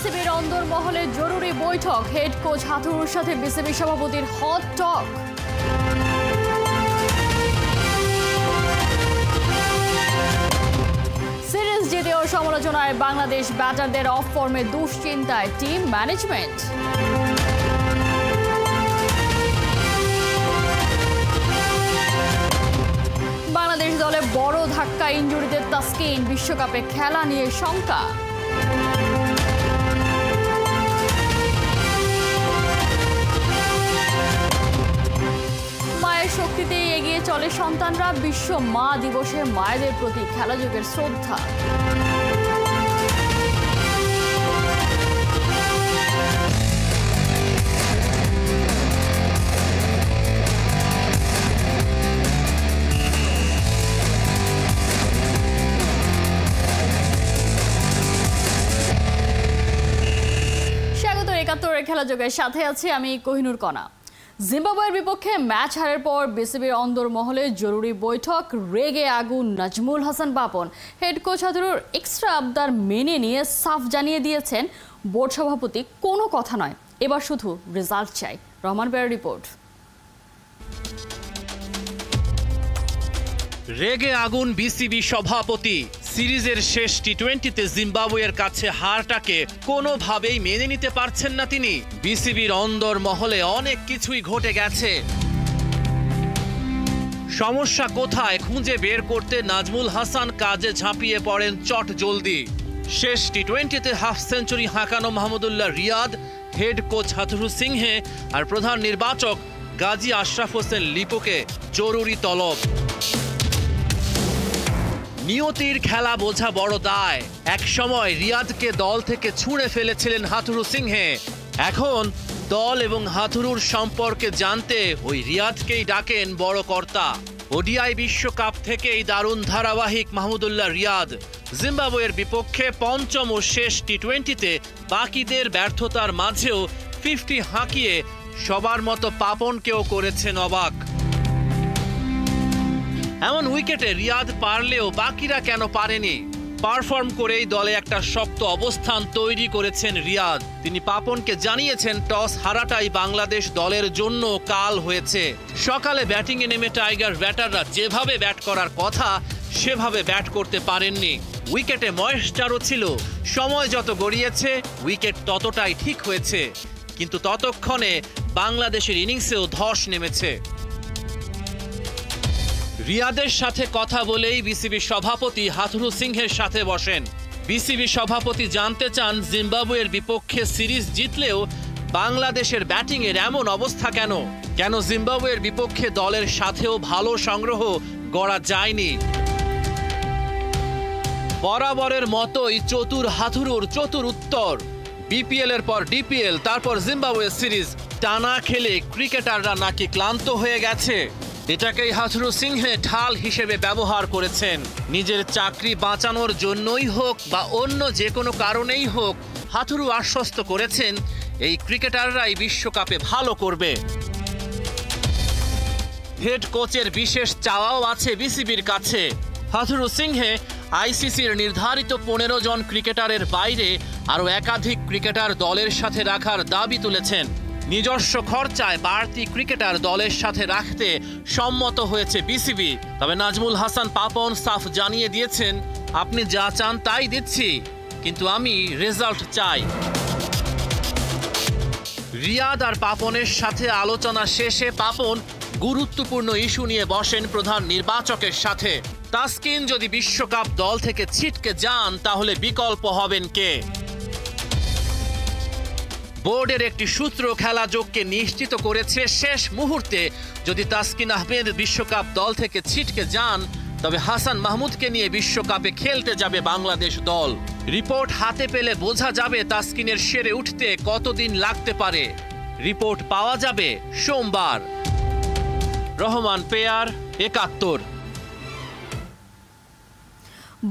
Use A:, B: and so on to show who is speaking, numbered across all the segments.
A: বিসিবির অন্দরমহলে জরুরি বৈঠক, হেড কোচ হাথুরুর সাথে বিসিবি সভাপতির হট টক। সিরিজ জিতেও সমালোচনায় বাংলাদেশ ব্যাটারদের অফ ফর্মে দুশ্চিন্তায় টিম ম্যানেজমেন্ট। বাংলাদেশ দলে বড় ধাক্কা, ইনজুরিতে তাসকিন, বিশ্বকাপে খেলা নিয়ে শঙ্কা। মায়ের শক্তিতেই এগিয়ে চলে সন্তানরা, বিশ্ব মা দিবসে মায়েদের প্রতি খেলাযোগের শ্রদ্ধা। একাত্তরের খেলাযোগের সাথে আছি আমি কোহিনুর কণা। জিম্বাবুয়ের বিপক্ষে ম্যাচ হারের পর বিসিবির অন্দরমহলে জরুরি বৈঠক, রেগে আগুন নাজমুল হাসান পাপন। হেড কোচ হাথুরুর এক্সট্রা আবদার মেনে নিয়ে সাফ জানিয়ে দিয়েছেন বোর্ড সভাপতি কোনো কথা নয়, এবার শুধু রেজাল্ট চাই। Rahman pair report.
B: রেগে আগুন বিসিবি সভাপতি। সিরিজের শেষ টি-20তে জিম্বাবুয়ের কাছে হারটাকে কোনোভাবেই মেনে নিতে পারছেন না তিনি। বিসিবির অন্দরমহলে অনেক কিছুই ঘটে গেছে। সমস্যা কোথায় খুঁজে বের করতে নাজমুল হাসান কাজে ঝাঁপিয়ে পড়েন চট জলদি। শেষ টি-20তে হাফ সেঞ্চুরি হাঁকানো Mahmudullah Riyad, head coach Hathurusinghe আর প্রধান নির্বাচক গাজী আশরাফ হোসেন লিপোকে জরুরি তলব। নিয়তির খেলা বোঝা বড় দায়। এক সময় রিয়াদকে দল থেকে ছুঁড়ে ফেলেছিলেন হাথুরু সিংহে। এখন দল এবং হাথুরুর সম্পর্কে জানতে ওই রিয়াদকেই ডাকেন বড় কর্তা। ওডিআই বিশ্বকাপ থেকেই দারুণ ধারাবাহিক মাহমুদুল্লাহ রিয়াদ। জিম্বাবুয়ের বিপক্ষে পঞ্চম ও শেষ টি-20তে বাকিদের ব্যর্থতার মাঝেও 50 হাঁকিয়ে সবার মতো পাপনকেও করেছেন অবাক। এমন উইকেটে রিয়াদ পারলেও বাকিরা কেন পারেনি? পারফর্ম করেই দলে একটা শক্ত অবস্থান তৈরি করেছেন রিয়াদ। তিনি পাপনকে জানিয়েছেন টস হারাটাই বাংলাদেশ দলের জন্য কাল হয়েছে। সকালে ব্যাটিংয়ে নেমে টাইগার ব্যাটাররা যেভাবে ব্যাট করার কথা সেভাবে ব্যাট করতে পারেননি। উইকেটে ময়েশ্চারও ছিল। সময় যত গড়িয়েছে উইকেট ততটাই ঠিক হয়েছে, কিন্তু ততক্ষণে বাংলাদেশের ইনিংসেও ধস নেমেছে। রিয়াদের সাথে কথা বলেই বিসিবি সভাপতি হাথুরু সিংহের সাথে বসেন। বিসিবি সভাপতি জানতে চান জিম্বাবুয়ের বিপক্ষে সিরিজ জিতলেও বাংলাদেশের ব্যাটিংয়ের এমন অবস্থা কেন? কেন জিম্বাবুয়ের বিপক্ষে দলের সাথেও ভালো সংগ্রহ গড়া যায়নি? বরাবরের মতোই চতুর হাথুরুর চতুর উত্তর। বিপিএল এর পর ডিপিএল, তারপর জিম্বাবুয়ে সিরিজ টানা খেলে ক্রিকেটাররা নাকি ক্লান্ত হয়ে গেছে। এটাকেই হাথুরু সিংহে ঢাল হিসেবে ব্যবহার করেছেন। নিজের চাকরি বাঁচানোর জন্যই হোক বা অন্য যে কোনো কারণেই হোক, হাথুরু আশ্বস্ত করেছেন এই ক্রিকেটাররাই বিশ্বকাপে ভালো করবে। হেড কোচের বিশেষ চাওয়াও আছে বিসিবির কাছে। হাথুরু সিংহে আইসিসির নির্ধারিত 15 জন ক্রিকেটারের বাইরে আরও একাধিক ক্রিকেটার দলের সাথে রাখার দাবি তুলেছেন। নিজস্ব খরচায় বাড়তি ক্রিকেটার দলের সাথে রাখতে সম্মত হয়েছে বিসিবি। তবে নাজমুল হাসান পাপন সাফ জানিয়ে দিয়েছেন, আপনি যা চান তাই দিচ্ছি, কিন্তু আমি রেজাল্ট চাই। রিয়াদ আর পাপনের সাথে আলোচনা শেষে পাপন গুরুত্বপূর্ণ ইস্যু নিয়ে বসেন প্রধান নির্বাচকের সাথে। তাসকিন যদি বিশ্বকাপ দল থেকে ছিটকে যান তাহলে বিকল্প হবেন কে? বোর্ডের একটি সূত্র খেলাযোগকে নিশ্চিত করেছে শেষ মুহূর্তে যদি তাসকিন আহমেদ বিশ্বকাপ দল থেকে ছিটকে যান তবে হাসান মাহমুদকে নিয়ে বিশ্বকাপে খেলতে যাবে বাংলাদেশ দল। রিপোর্ট হাতে পেলে বোঝা যাবে তাসকিনের সেরে উঠতে কতদিন লাগতে পারে। রিপোর্ট পাওয়া যাবে সোমবার। রহমান পেয়ার, ৭১।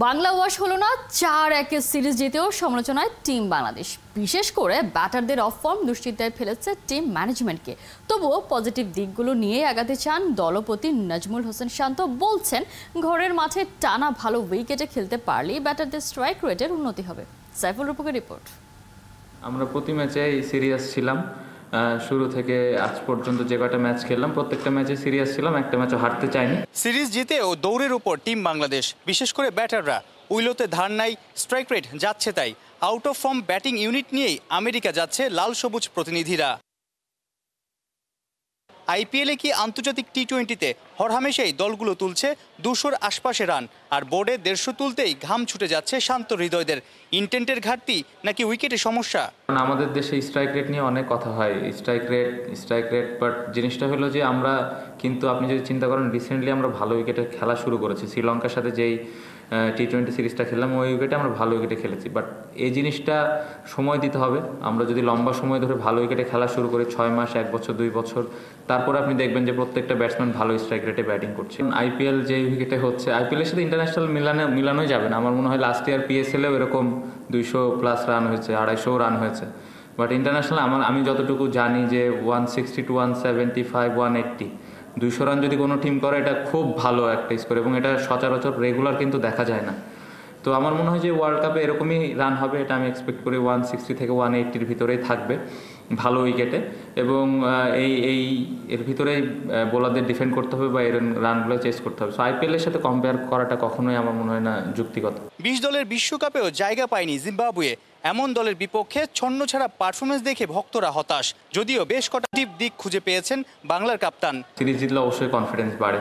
A: বাংলা ওয়াশ হলো না, 4-1 সিরিজ জিতেও সমালোচনায় টিম বাংলাদেশ। বিশেষ করে ব্যাটারদের অফ ফর্ম দুশ্চিন্তায় ফেলেছে টিম ম্যানেজমেন্টকে। তবুও পজিটিভ দিকগুলো নিয়ে আগাতে চান দলপতি নাজমুল হোসেন শান্ত। বলছেন ঘরের মাঠে টানা ভালো উইকেটে খেলতে পারলেই ব্যাটারদের স্ট্রাইক রেটের উন্নতি হবে। সাইফুল রূপকের রিপোর্ট।
C: আমরা প্রতি ম্যাচে সিরিয়াস ছিলাম, শুরু থেকে আজ পর্যন্ত যে কটা ম্যাচ খেললাম প্রত্যেকটা ম্যাচে সিরিয়াস ছিলাম, একটা ম্যাচও হারতে চাইনি।
D: সিরিজ জিতেও দৌড়ের উপর টিম বাংলাদেশ, বিশেষ করে ব্যাটাররা। উইলোতে ধার নাই, স্ট্রাইক রেট যাচ্ছে তাই। Out of form batting unit নিয়েই আমেরিকা যাচ্ছে লাল সবুজ প্রতিনিধিরা। আইপিএলে কি আন্তর্জাতিক টি-20তে হরহামেশাই দলগুলো তুলছে 200-র আশপাশে রান, আর বোর্ডে 150 তুলতেই ঘাম ছুটে যাচ্ছে শান্ত হৃদয়দের। ইন্টেন্টের ঘাটতি নাকি উইকেটে সমস্যা?
C: আমাদের দেশে স্ট্রাইক রেট নিয়ে অনেক কথা হয়, স্ট্রাইক রেট, বাট জিনিসটা হলো যে আমরা কিন্তু আপনি যদি চিন্তা করেন রিসেন্টলি আমরা ভালো উইকেটে খেলা শুরু করেছি। শ্রীলঙ্কার সাথে যেই টি-20 সিরিজটা খেললাম ওই উইকেটে আমরা ভালো উইকেটে খেলেছি, বাট এই জিনিসটা সময় দিতে হবে। আমরা যদি লম্বা সময় ধরে ভালো উইকেটে খেলা শুরু করি 6 মাস, 1 বছর, 2 বছর, তারপরে আপনি দেখবেন যে প্রত্যেকটা ব্যাটসম্যান ভালো স্ট্রাইক রেটে ব্যাটিং করছে। আইপিএল যে উইকেটে হচ্ছে, আইপিএলের সাথে ইন্টারন্যাশনাল মিলানোই যাবে না। আমার মনে হয় লাস্ট ইয়ার পিএসএলেও এরকম 200+ রান হয়েছে, 250 রান হয়েছে, বাট ইন্টারন্যাশনাল আমি যতটুকু জানি যে 160 to 175, 180, 200 রান যদি কোনো টিম করে এটা খুব ভালো একটা স্কোর, এবং এটা সচরাচর রেগুলার কিন্তু দেখা যায় না। তো আমার মনে হয় যে ওয়ার্ল্ড কাপে এরকমই রান হবে, এটা আমি এক্সপেক্ট করি 160 থেকে 180-র ভিতরেই থাকবে ভালো উইকেটে, এবং এর ভিতরেই বোলারদের ডিফেন্ড করতে হবে বা এর রানগুলো চেস করতে হবে। সো আইপিএলের সাথে কম্পেয়ার করাটা কখনোই আমার মনে হয় না যুক্তিগত।
D: 20 দলের বিশ্বকাপেও জায়গা পায়নি জিম্বাবুয়ে। এমন দলের বিপক্ষে ছন্ন ছাড়া পারফরমেন্স দেখে ভক্তরা হতাশ, যদিও বেশ কটা দিক খুঁজে পেয়েছেন বাংলার কাপ্তান।
C: সিরিজ জিতলে অবশ্যই কনফিডেন্স বাড়ে।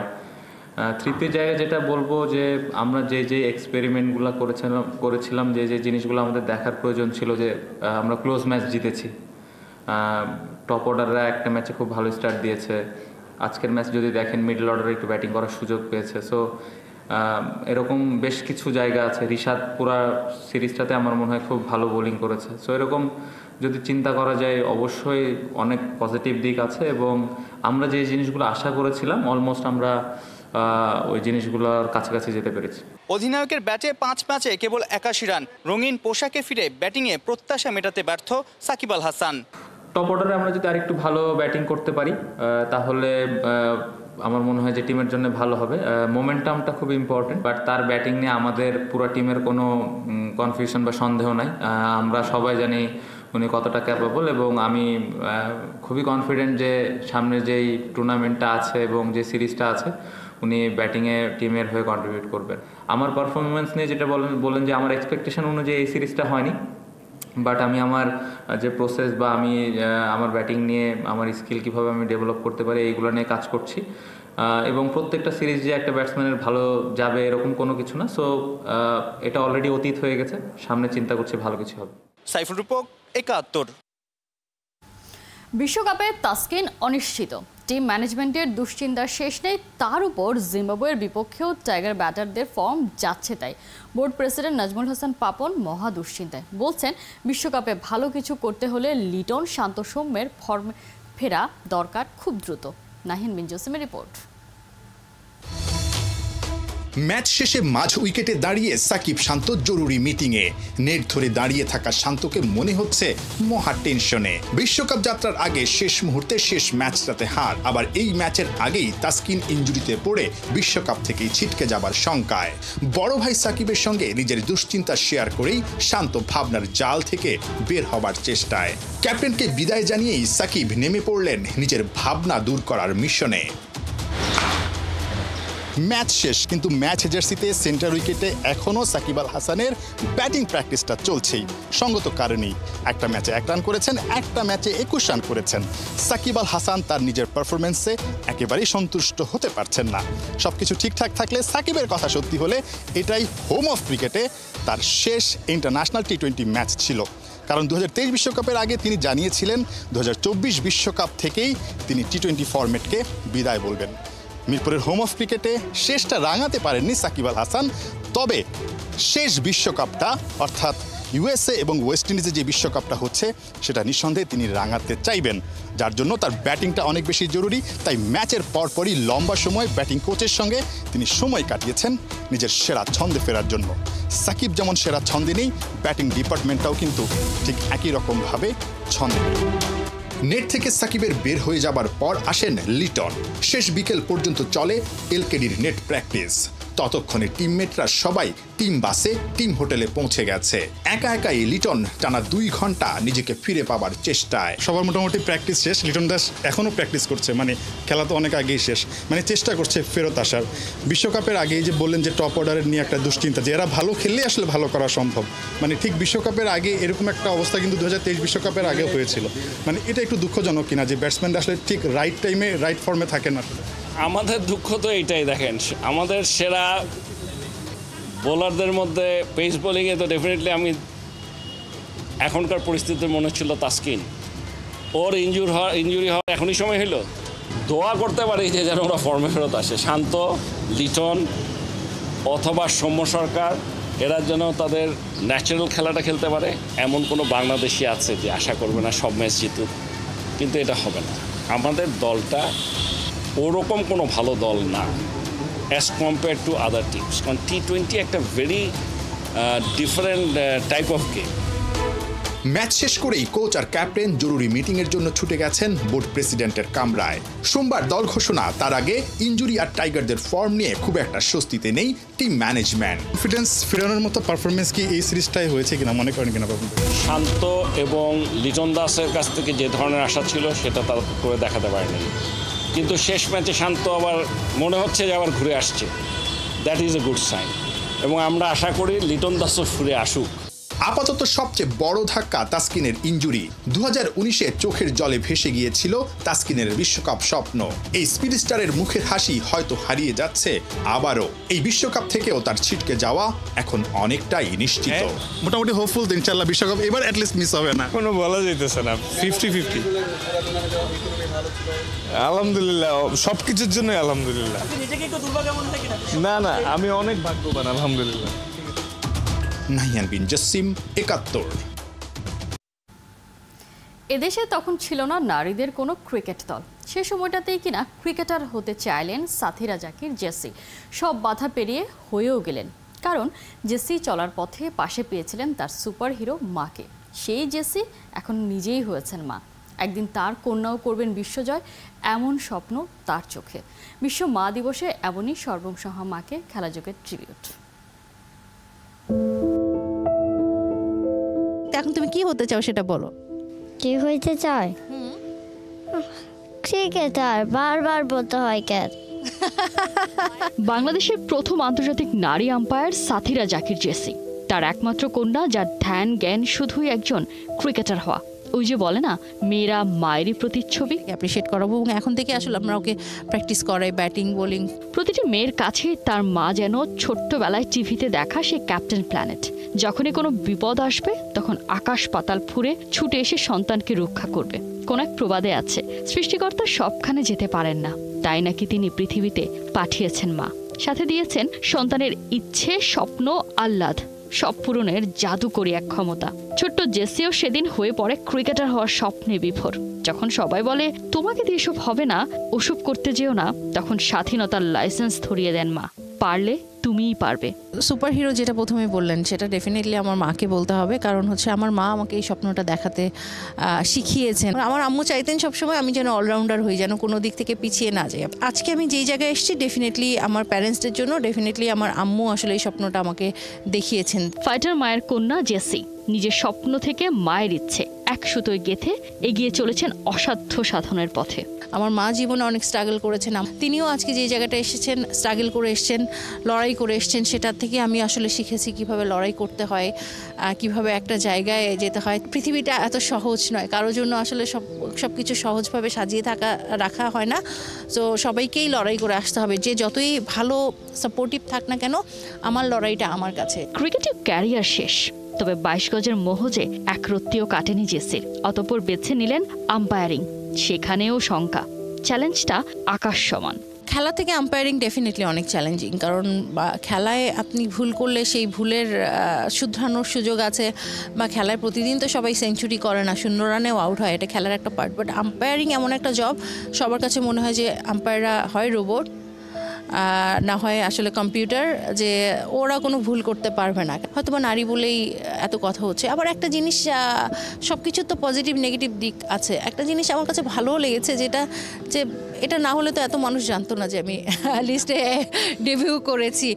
C: তৃতীয় জায়গায় যেটা বলবো যে আমরা যে এক্সপেরিমেন্টগুলো করেছিলাম, যে জিনিসগুলো আমাদের দেখার প্রয়োজন ছিল, যে আমরা ক্লোজ ম্যাচ জিতেছি, টপ অর্ডাররা একটা ম্যাচে খুব ভালো স্টার্ট দিয়েছে। আজকের ম্যাচ যদি দেখেন মিডল অর্ডারে একটু ব্যাটিং করার সুযোগ পেয়েছে। সো এরকম বেশ কিছু জায়গা আছে। রিশাদ পুরা সিরিজটাতে আমার মনে হয় খুব ভালো বোলিং করেছে। সো এরকম যদি চিন্তা করা যায় অবশ্যই অনেক পজিটিভ দিক আছে, এবং আমরা যে জিনিসগুলো আশা করেছিলাম অলমোস্ট আমরা ওই জিনিসগুলোর কাছাকাছি যেতে পেরেছি।
D: অধিনায়কের ব্যাটে 5 ম্যাচে কেবল 81 রান। রঙিন পোশাকে ফিরে ব্যাটিংয়ে প্রত্যাশা মেটাতে ব্যর্থ সাকিব আল হাসান।
C: টপ অর্ডারে আমরা যদি আরেকটু ভালো ব্যাটিং করতে পারি তাহলে আমার মনে হয় যে টিমের জন্য ভালো হবে। মোমেন্টামটা খুব ইম্পর্টেন্ট, বাট তার ব্যাটিং নিয়ে আমাদের পুরো টিমের কোনো কনফিউশন বা সন্দেহ নাই। আমরা সবাই জানি উনি কতটা ক্যাপেবল, এবং আমি খুবই কনফিডেন্ট যে সামনে যেই টুর্নামেন্টটা আছে এবং যে সিরিজটা আছে উনি ব্যাটিংয়ে টিমের হয়ে কন্ট্রিবিউট করবেন। আমার পারফরমেন্স নিয়ে যেটা বলেন যে আমার এক্সপেকটেশন অনুযায়ী এই সিরিজটা হয়নি, বাট আমি আমার যে প্রসেস বা আমি আমার ব্যাটিং নিয়ে আমার স্কিল কীভাবে আমি ডেভেলপ করতে পারি এইগুলো নিয়ে কাজ করছি, এবং প্রত্যেকটা সিরিজ যে একটা ব্যাটসম্যানের ভালো যাবে এরকম কোনো কিছু না। সো এটা অলরেডি অতীত হয়ে গেছে, সামনে চিন্তা করছি ভালো কিছু হবে।
D: সাইফুল রূপক, 71।
A: বিশ্বকাপে তাসকিন অনিশ্চিত, টিম ম্যানেজমেন্টের দুশ্চিন্তার শেষ নেই। তার উপর জিম্বাবুয়ের বিপক্ষেও টাইগার ব্যাটারদের ফর্ম যাচ্ছে তাই। বোর্ড প্রেসিডেন্ট নাজমুল হাসান পাপন মহা দুশ্চিন্তায়, বলছেন বিশ্বকাপে ভালো কিছু করতে হলে লিটন, শান্ত সৌম্যের ফর্মে ফেরা দরকার খুব দ্রুত। নাহিন বিন জসিমের রিপোর্ট।
E: ম্যাচ শেষে মাঝ উইকেটে দাঁড়িয়ে সাকিব শান্ত জরুরি মিটিংয়ে। নেট ধরে দাঁড়িয়ে থাকা শান্তকে মনে হচ্ছে মহা টেনশনে। বিশ্বকাপ যাত্রার আগে শেষ মুহূর্তে শেষ ম্যাচটাতে হার, আবার এই ম্যাচের আগেই তাসকিন ইনজুরিতে পড়ে বিশ্বকাপ থেকেই ছিটকে যাবার শঙ্কায়। বড় ভাই সাকিবের সঙ্গে নিজের দুশ্চিন্তা শেয়ার করেই শান্ত ভাবনার জাল থেকে বের হবার চেষ্টায়। ক্যাপ্টেনকে বিদায় জানিয়েই সাকিব নেমে পড়লেন নিজের ভাবনা দূর করার মিশনে। ম্যাচ শেষ, কিন্তু ম্যাচ জার্সিতে সেন্টার উইকেটে এখনও সাকিব আল হাসানের ব্যাটিং প্র্যাকটিসটা চলছেই। সঙ্গত কারণেই একটা ম্যাচে 1 রান করেছেন, একটা ম্যাচে 21 রান করেছেন। সাকিব আল হাসান তার নিজের পারফরমেন্সে একেবারেই সন্তুষ্ট হতে পারছেন না। সবকিছু ঠিকঠাক থাকলে সাকিবের কথা সত্যি হলে এটাই হোম অফ ক্রিকেটে তার শেষ ইন্টারন্যাশনাল টি-20 ম্যাচ ছিল। কারণ 2023 বিশ্বকাপের আগে তিনি জানিয়েছিলেন 2024 বিশ্বকাপ থেকেই তিনি টি-20 ফরম্যাটকে বিদায় বলবেন। মিরপুরের হোম অফ ক্রিকেটে শেষটা রাঙাতে পারেননি সাকিব আল হাসান, তবে শেষ বিশ্বকাপটা অর্থাৎ ইউএসএ এবং ওয়েস্ট ইন্ডিজে যে বিশ্বকাপটা হচ্ছে সেটা নিঃসন্দেহে তিনি রাঙাতে চাইবেন, যার জন্য তার ব্যাটিংটা অনেক বেশি জরুরি। তাই ম্যাচের পরপরই লম্বা সময় ব্যাটিং কোচের সঙ্গে তিনি সময় কাটিয়েছেন নিজের সেরা ছন্দে ফেরার জন্য। সাকিব যেমন সেরা ছন্দে নেই, ব্যাটিং ডিপার্টমেন্টটাও কিন্তু ঠিক একই রকমভাবে ছন্দে নেই। নেট থেকে সাকিবের বের হয়ে যাবার পর আসেন লিটন। শেষ বিকেল পর্যন্ত চলে এলকেডির নেট প্র্যাকটিস। ততক্ষণে টিমমেটরা সবাই টিম বাসে টিম হোটেলে পৌঁছে গেছে। একা একাই লিটন টানা 2 ঘন্টা নিজেকে ফিরে পাবার চেষ্টায়।
F: সবার মোটামুটি প্র্যাকটিস শেষ, লিটন দাস এখনও প্র্যাকটিস করছে, মানে খেলা তো অনেক আগেই শেষ, মানে চেষ্টা করছে ফেরত আসার। বিশ্বকাপের আগেই যে বললেন যে টপ অর্ডারের নিয়ে একটা দুশ্চিন্তা, যে এরা ভালো খেললে আসলে ভালো করা সম্ভব, মানে ঠিক বিশ্বকাপের আগে এরকম একটা অবস্থা কিন্তু 2023 বিশ্বকাপের আগেও হয়েছিল। মানে এটা একটু দুঃখজনক কিনা যে ব্যাটসম্যানরা আসলে ঠিক রাইট টাইমে রাইট ফর্মে থাকে না।
G: আমাদের দুঃখ তো এইটাই, দেখেন আমাদের সেরা বোলারদের মধ্যে পেস বোলিংয়ে তো ডেফিনেটলি আমি এখনকার পরিস্থিতিতে মনে হচ্ছিল তাসকিন, ওর ইনজুরি হওয়ার এখনই সময় হলো। দোয়া করতে পারি যে যেন ওরা ফর্মে ফেরত আসে, শান্ত, লিটন অথবা সৌম্য সরকার, এরা যেন তাদের ন্যাচারাল খেলাটা খেলতে পারে। এমন কোনো বাংলাদেশি আছে যে আশা করবে না সব ম্যাচ জিতুক, কিন্তু এটা হবে না। আমাদের দলটা ওরকম কোনো ভালো দল না as compare to other teams, কারণ T20 একটা very different type of game.
E: Match শেষ করেই কোচ আর ক্যাপ্টেন জরুরি মিটিংয়ের জন্য ছুটে গেছেন বোর্ড প্রেসিডেন্টের কামরায়। সোমবার দল ঘোষণা, তার আগে ইনজুরি আর টাইগারদের ফর্ম নিয়ে খুব একটা স্বস্তিতে নেই টিম ম্যানেজমেন্ট।
F: কনফিডেন্স ফেরানোর মতো পারফরমেন্স কি এই সিরিজটাই হয়েছে কিনা মনে করেন কিনা?
G: শান্ত এবং লিটন দাসের কাছ থেকে যে ধরনের আশা ছিল সেটা তারা করে দেখাতে পারেনি, কিন্তু শেষ ম্যাচে শান্ত আবার মনে হচ্ছে যে আবার ঘুরে আসছে। That is a good sign, এবং আমরা আশা করি লিটন দাসও ফিরে আসুক।
E: আপাতত সবচেয়ে বড় ধাক্কা তাসকিনের ইনজুরি। 2019-এ চোখের জলে ভেসে গিয়েছিল তাসকিনের বিশ্বকাপ স্বপ্ন। এই স্পিড স্টারের মুখের হাসি হয়তো হারিয়ে যাচ্ছে আবারও। এই বিশ্বকাপ থেকেও তার ছিটকে যাওয়া এখন অনেকটাই নিশ্চিত।
F: মোটামুটি হোপফুল ইনশাআল্লাহ বিশ্বকাপ এবার অ্যাটলিস্ট মিস হবে না।
H: কোনো বলা যাইতেছে না, 50-50। আলহামদুলিল্লাহ, সব কিছুর জন্য আলহামদুলিল্লাহ। না না, আমি অনেক ভাগ্যবান আলহামদুলিল্লাহ।
E: নাহিয়ান বিন জসিম, 71।
A: এদেশে তখন ছিল না নারীদের কোনো ক্রিকেট দল। সে সময়টাতেই কিনা ক্রিকেটার হতে চাইলেন সাথীরা জাকির জেসি। সব বাধা পেরিয়ে হয়েও গেলেন, কারণ জেসি চলার পথে পাশে পেয়েছিলেন তার সুপার হিরো মাকে। সেই জেসি এখন নিজেই হয়েছেন মা। একদিন তার কন্যাও করবেন বিশ্বজয়, এমন স্বপ্ন তার চোখে। বিশ্ব মা দিবসে এমনই সর্বংসহা মাকে খেলাযোগের ট্রিবিউট।
I: এখন তুমি কি হতে চাও সেটা বলো।
J: কি হইতে চাই? ক্রিকেটার। বারবার বলতে হয় কেন?
A: বাংলাদেশের প্রথম আন্তর্জাতিক নারী আম্পায়ার সাথীরা জাকির জেসি। তার একমাত্র কন্যা, যার ধ্যান জ্ঞান শুধুই একজন ক্রিকেটার হওয়া। ওই যে বলে না, মেয়েরা মায়েরই প্রতিচ্ছবি।
I: অ্যাপ্রিশিয়েট করাবো, এবং এখন থেকে আসলে আমরা ওকে প্র্যাকটিস করাই, ব্যাটিং বোলিং।
A: প্রতিটি মেয়ের কাছে তার মা যেন ছোট্টবেলায় টিভিতে দেখা সে ক্যাপ্টেন প্ল্যানেট। যখনই কোনো বিপদ আসবে তখন আকাশ পাতাল ফুঁড়ে ছুটে এসে সন্তানকে রক্ষা করবে। কোন এক প্রবাদে আছে, সৃষ্টিকর্তা সবখানে যেতে পারেন না, তাই নাকি তিনি পৃথিবীতে পাঠিয়েছেন মা। সাথে দিয়েছেন সন্তানের ইচ্ছে, স্বপ্ন, আহ্লাদ সব পূরণের জাদুকরী এক ক্ষমতা। ছোট্ট জেসিও সেদিন হয়ে পড়ে ক্রিকেটার হওয়ার স্বপ্নে বিভোর। যখন সবাই বলে তোমাকে দিয়ে এসব হবে না, ওসব করতে যেও না, তখন স্বাধীনতার লাইসেন্স ধরিয়ে দেন মা। পারলে তুমিই পারবে।
I: সুপার হিরো যেটা প্রথমে বললেন সেটা ডেফিনেটলি আমার মাকে বলতে হবে, কারণ হচ্ছে আমার মা আমাকে এই স্বপ্নটা দেখাতে শিখিয়েছেন। আমার আম্মু চাইতেন সবসময় আমি যেন অলরাউন্ডার হই, যেন কোনো দিক থেকে পিছিয়ে না যাই। আজকে আমি যেই জায়গায় এসেছি ডেফিনেটলি আমার প্যারেন্টসদের জন্য, ডেফিনেটলি আমার আম্মু আসলে এই স্বপ্নটা আমাকে দেখিয়েছেন।
A: ফাইটার মায়ের কন্যা জেসি নিজের স্বপ্ন থেকে মায়ের ইচ্ছে এক সুতোয় গেঁথে এগিয়ে চলেছেন অসাধ্য সাধনের পথে।
I: আমার মা জীবনে অনেক স্ট্রাগল করেছেন, তিনিও আজকে যে জায়গাটা এসেছেন স্ট্রাগল করে এসেছেন, লড়াই করে এসেছেন। সেটার থেকে আমি আসলে শিখেছি কিভাবে লড়াই করতে হয়, কিভাবে একটা জায়গায় যেতে হয়। পৃথিবীটা এত সহজ নয়, কারোর জন্য আসলে সব কিছু সহজভাবে সাজিয়ে রাখা হয় না। তো সবাইকেই লড়াই করে আসতে হবে, যে যতই ভালো সাপোর্টিভ থাক না কেন, আমার লড়াইটা আমার কাছে।
A: ক্রিকেটের ক্যারিয়ার শেষ, তবে 22 গজের মোহজে এক রত্তিও কাটেনি জেসির। অতঃপর বেছে নিলেন আম্পায়ারিং। সেখানেও শঙ্কা, চ্যালেঞ্জটা আকাশ সমান।
I: খেলা থেকে আম্পায়ারিং ডেফিনেটলি অনেক চ্যালেঞ্জিং, কারণ খেলায় আপনি ভুল করলে সেই ভুলের শুধরানোর সুযোগ আছে, বা খেলায় প্রতিদিন তো সবাই সেঞ্চুরি করে না, 0 রানেও আউট হয়, এটা খেলার একটা পার্ট। বাট আম্পায়ারিং এমন একটা জব, সবার কাছে মনে হয় যে আম্পায়াররা হয় রোবট, না হয় আসলে কম্পিউটার, যে ওরা কোনো ভুল করতে পারবে না। হয়তো বা নারী বলেই এত কথা হচ্ছে। আবার একটা জিনিস, সব কিছুর তো পজিটিভ নেগেটিভ দিক আছে। একটা জিনিস আমার কাছে ভালোও লেগেছে, যেটা যে এটা না হলে তো এত মানুষ জানতো না যে আমি লিস্টে ডেবিউ করেছি।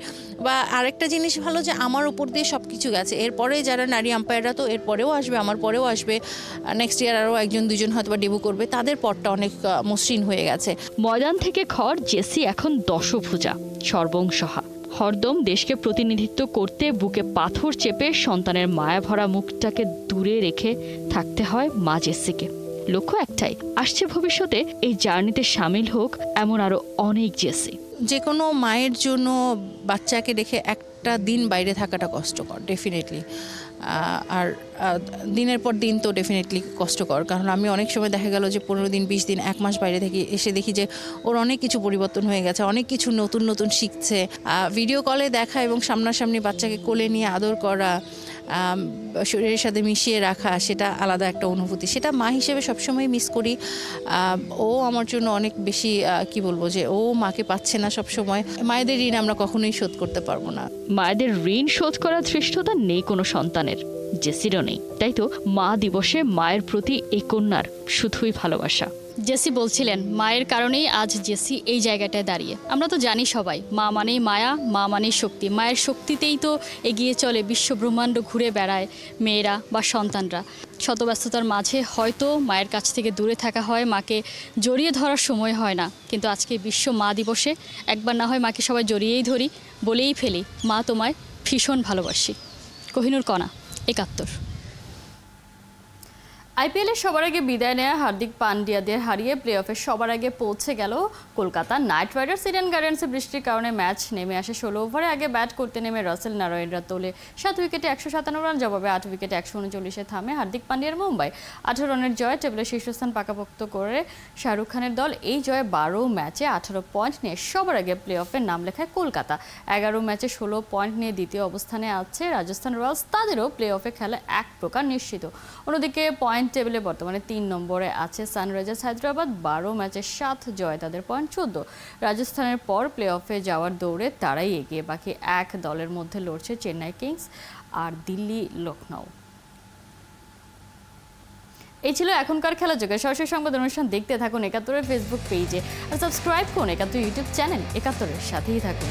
I: বা আরেকটা জিনিস ভালো যে আমার উপর দিয়ে সব কিছু গেছে, এরপরে যারা নারী আম্পায়াররা তো এরপরেও আসবে, আমার পরেও আসবে, নেক্সট ইয়ার আরও 1-2 হয়তো বা ডেবিউ করবে, তাদের পরটা অনেক মসৃণ হয়ে গেছে।
A: ময়দান থেকে খড় জেসি এখন দশভুজা, সর্বংসহা। হরদম দেশকে প্রতিনিধিত্ব করতে বুকে পাথর চেপে সন্তানের মায়াভরা মুখটাকে দূরে রেখে থাকতে হয় মা জেসিকে। লক্ষ্য একটাই, আসছে ভবিষ্যতে এই জার্নিতে সামিল হোক এমন আরো অনেক জেসি।
I: যে কোনো মায়ের জন্য বাচ্চাকে রেখে একটা দিন বাইরে থাকাটা কষ্টকর, ডেফিনেটলি। আর দিনের পর দিন তো ডেফিনেটলি কষ্টকর, কারণ আমি অনেক সময় দেখা গেল যে 15 দিন 20 দিন 1 মাস বাইরে থেকে এসে দেখি যে ওর অনেক কিছু পরিবর্তন হয়ে গেছে, অনেক কিছু নতুন নতুন শিখছে। ভিডিও কলে দেখা এবং সামনাসামনি বাচ্চাকে কোলে নিয়ে আদর করা, শরীরের সাথে মিশিয়ে রাখা, সেটা আলাদা একটা অনুভূতি। সেটা মা হিসেবে সবসময় মিস করি। ও আমার জন্য অনেক বেশি কি বলবো, যে ও মাকে পাচ্ছে না সবসময়। মায়েদের ঋণ আমরা কখনোই শোধ করতে পারবো না।
A: মায়েদের ঋণ শোধ করার ধৃষ্টতা নেই কোনো সন্তানের, জেসিরও নেই। তাই তো মা দিবসে মায়ের প্রতি এই কন্যার শুধুই ভালোবাসা। জেসি বলছিলেন মায়ের কারণেই আজ জেসি এই জায়গাটায় দাঁড়িয়ে। আমরা তো জানি সবাই, মা মানেই মায়া, মা মানেই শক্তি। মায়ের শক্তিতেই তো এগিয়ে চলে বিশ্ব ব্রহ্মাণ্ড, ঘুরে বেড়ায় মেয়েরা বা সন্তানরা। শত ব্যস্ততার মাঝে হয়তো মায়ের কাছ থেকে দূরে থাকা হয়, মাকে জড়িয়ে ধরার সময় হয় না। কিন্তু আজকে বিশ্ব মা দিবসে একবার না হয় মাকে সবাই জড়িয়েই ধরি, বলেই ফেলি মা তোমায় ভীষণ ভালোবাসি। কোহিনূর কণা, 71। আইপিএলের সবার আগে বিদায় নেয়া হার্দিক পান্ডিয়াদের হারিয়ে প্লে অফে সবার আগে পৌঁছে গেল কলকাতা নাইট রাইডার্স। ইডেন গার্ডেন্সে বৃষ্টির কারণে ম্যাচ নেমে আসে 16 ওভারে। আগে ব্যাট করতে নেমে রাসেল নারায়ণরা তোলে 7 উইকেটে 157 রান, জবাবে 8 উইকেটে 139-এ থামে হার্দিক পান্ডিয়ার মুম্বাই। 18 রানের জয় টেবিলের শীর্ষস্থান পাকাপোক্ত করে শাহরুখ খানের দল। এই জয়ে 12 ম্যাচে 18 পয়েন্ট নিয়ে সবার আগে প্লে অফের নাম লেখায় কলকাতা। 11 ম্যাচে 16 পয়েন্ট নিয়ে দ্বিতীয় অবস্থানে আছে রাজস্থান রয়্যালস। তাদেরও প্লে অফে খেলা এক প্রকার নিশ্চিত। অন্যদিকে পয়েন্ট টেবিলে বর্তমানে 3 নম্বরে আছে সানরাইজার্স হায়দ্রাবাদ। 12 ম্যাচে 7 জয়, তাদের পয়েন্ট 14। রাজস্থানের পর প্লে অফে যাওয়ার দৌড়ে তারাই এগিয়ে। বাকি এক দলের মধ্যে লড়ছে চেন্নাই কিংস আর দিল্লি লখনৌ। এই ছিল এখনকার খেলা জগৎ। সরাসরি সংবাদ অনুষ্ঠান দেখতে থাকুন 71-এর ফেসবুক পেজে আর সাবস্ক্রাইব করুন 71 ইউটিউব চ্যানেল। 71-এর সাথেই থাকুন।